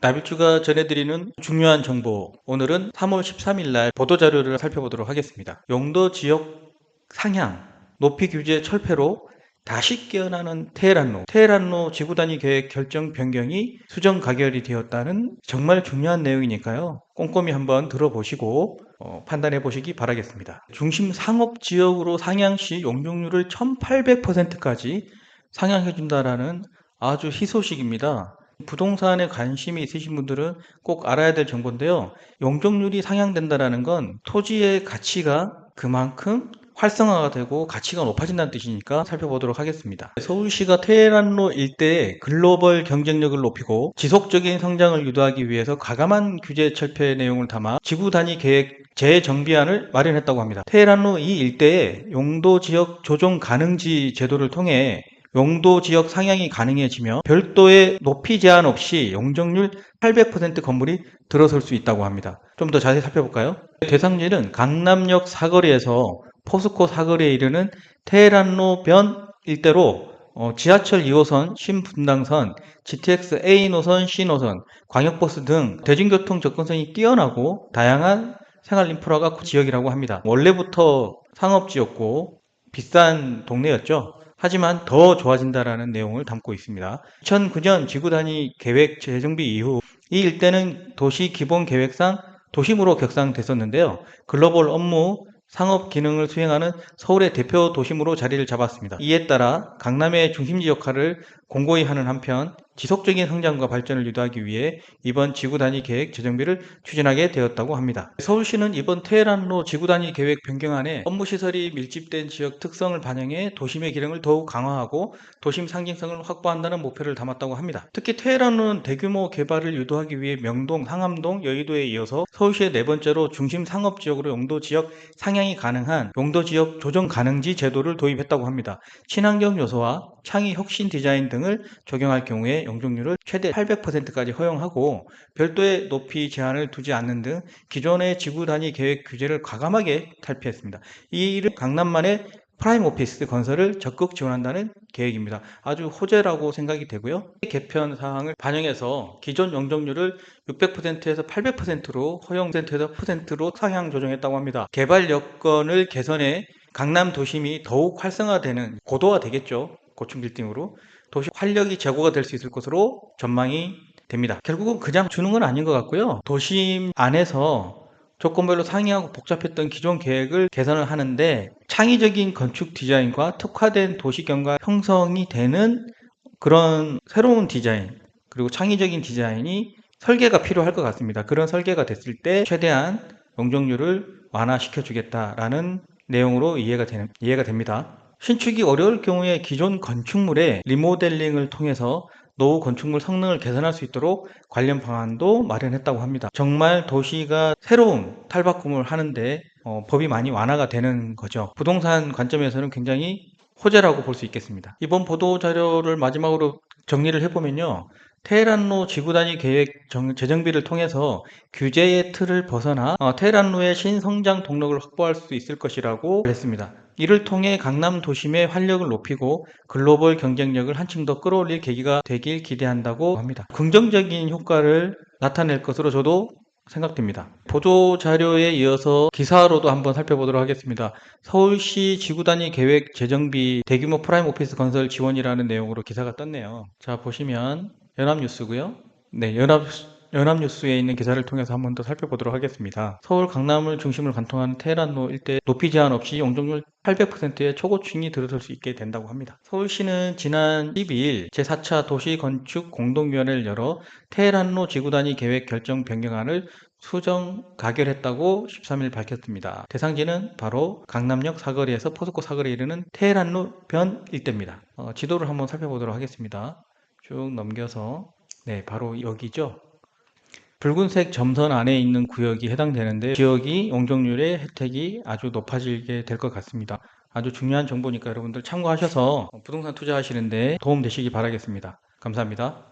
나비추가 전해드리는 중요한 정보, 오늘은 3월 13일 날 보도자료를 살펴보도록 하겠습니다. 용도 지역 상향, 높이 규제 철폐로 다시 깨어나는 테헤란로 지구 단위 계획 결정 변경이 수정 가결이 되었다는 정말 중요한 내용이니까요. 꼼꼼히 한번 들어보시고 판단해 보시기 바라겠습니다. 중심 상업 지역으로 상향 시 용적률을 1800%까지 상향해 준다라는 아주 희소식입니다. 부동산에 관심이 있으신 분들은 꼭 알아야 될 정보인데요. 용적률이 상향된다는 건 토지의 가치가 그만큼 활성화가 되고 가치가 높아진다는 뜻이니까 살펴보도록 하겠습니다. 서울시가 테헤란로 일대의 글로벌 경쟁력을 높이고 지속적인 성장을 유도하기 위해서 과감한 규제 철폐 내용을 담아 지구 단위 계획 재정비안을 마련했다고 합니다. 테헤란로 이 일대의 용도 지역 조정 가능지 제도를 통해 용도 지역 상향이 가능해지며 별도의 높이 제한 없이 용적률 800% 건물이 들어설 수 있다고 합니다. 좀 더 자세히 살펴볼까요? 대상지는 강남역 사거리에서 포스코 사거리에 이르는 테헤란로 변 일대로 지하철 2호선, 신분당선, GTX A 노선, C 노선, 광역버스 등 대중교통 접근성이 뛰어나고 다양한 생활 인프라가 지역이라고 합니다. 원래부터 상업지였고 비싼 동네였죠. 하지만 더 좋아진다라는 내용을 담고 있습니다. 2009년 지구 단위 계획 재정비 이후 이 일대는 도시 기본 계획상 도심으로 격상됐었는데요. 글로벌 업무, 상업 기능을 수행하는 서울의 대표 도심으로 자리를 잡았습니다. 이에 따라 강남의 중심지 역할을 공고히 하는 한편 지속적인 성장과 발전을 유도하기 위해 이번 지구 단위 계획 재정비를 추진하게 되었다고 합니다. 서울시는 이번 테헤란로 지구 단위 계획 변경안에 업무시설이 밀집된 지역 특성을 반영해 도심의 기능을 더욱 강화하고 도심 상징성을 확보한다는 목표를 담았다고 합니다. 특히 테헤란로는 대규모 개발을 유도하기 위해 명동, 상암동, 여의도에 이어서 서울시의 네 번째로 중심 상업지역으로 용도 지역 상향이 가능한 용도 지역 조정 가능지 제도를 도입했다고 합니다. 친환경 요소와 창의 혁신 디자인 등을 적용할 경우에 용적률을 최대 800%까지 허용하고 별도의 높이 제한을 두지 않는 등 기존의 지구 단위 계획 규제를 과감하게 탈피했습니다. 이 일은 강남만의 프라임 오피스 건설을 적극 지원한다는 계획입니다. 아주 호재라고 생각이 되고요. 개편 사항을 반영해서 기존 용적률을 600%에서 800%로 허용 %에서 %로 상향 조정했다고 합니다. 개발 여건을 개선해 강남 도심이 더욱 활성화되는 고도화 되겠죠. 고층 빌딩으로 도시 활력이 제고가 될 수 있을 것으로 전망이 됩니다. 결국은 그냥 주는 건 아닌 것 같고요. 도심 안에서 조건별로 상이하고 복잡했던 기존 계획을 개선을 하는데 창의적인 건축 디자인과 특화된 도시 경과 형성이 되는 그런 새로운 디자인 그리고 창의적인 디자인이 설계가 필요할 것 같습니다. 그런 설계가 됐을 때 최대한 용적률을 완화시켜 주겠다라는 내용으로 이해가 됩니다. 신축이 어려울 경우에 기존 건축물의 리모델링을 통해서 노후 건축물 성능을 개선할 수 있도록 관련 방안도 마련했다고 합니다. 정말 도시가 새로운 탈바꿈을 하는데 법이 많이 완화가 되는 거죠. 부동산 관점에서는 굉장히 호재라고 볼 수 있겠습니다. 이번 보도 자료를 마지막으로 정리를 해보면요. 테헤란로 지구 단위 계획 재정비를 통해서 규제의 틀을 벗어나 테헤란로의 신성장 동력을 확보할 수 있을 것이라고 했습니다. 이를 통해 강남 도심의 활력을 높이고 글로벌 경쟁력을 한층 더 끌어올릴 계기가 되길 기대한다고 합니다. 긍정적인 효과를 나타낼 것으로 저도 생각됩니다. 보도 자료에 이어서 기사로도 한번 살펴보도록 하겠습니다. 서울시 지구 단위 계획 재정비 대규모 프라임 오피스 건설 지원이라는 내용으로 기사가 떴네요. 자, 보시면 연합뉴스고요. 네, 연합뉴스에 있는 기사를 통해서 한번 더 살펴보도록 하겠습니다. 서울 강남을 중심으로 관통하는 테헤란로 일대 높이 제한 없이 용적률 800%의 초고층이 들어설 수 있게 된다고 합니다. 서울시는 지난 12일 제4차 도시건축 공동위원회를 열어 테헤란로 지구 단위 계획 결정 변경안을 수정 가결했다고 13일 밝혔습니다. 대상지는 바로 강남역 사거리에서 포스코 사거리에 이르는 테헤란로 변 일대입니다. 지도를 한번 살펴보도록 하겠습니다. 쭉 넘겨서 네, 바로 여기죠. 붉은색 점선 안에 있는 구역이 해당되는데 지역이 용적률의 혜택이 아주 높아지게 될 것 같습니다. 아주 중요한 정보니까 여러분들 참고하셔서 부동산 투자하시는데 도움 되시기 바라겠습니다. 감사합니다.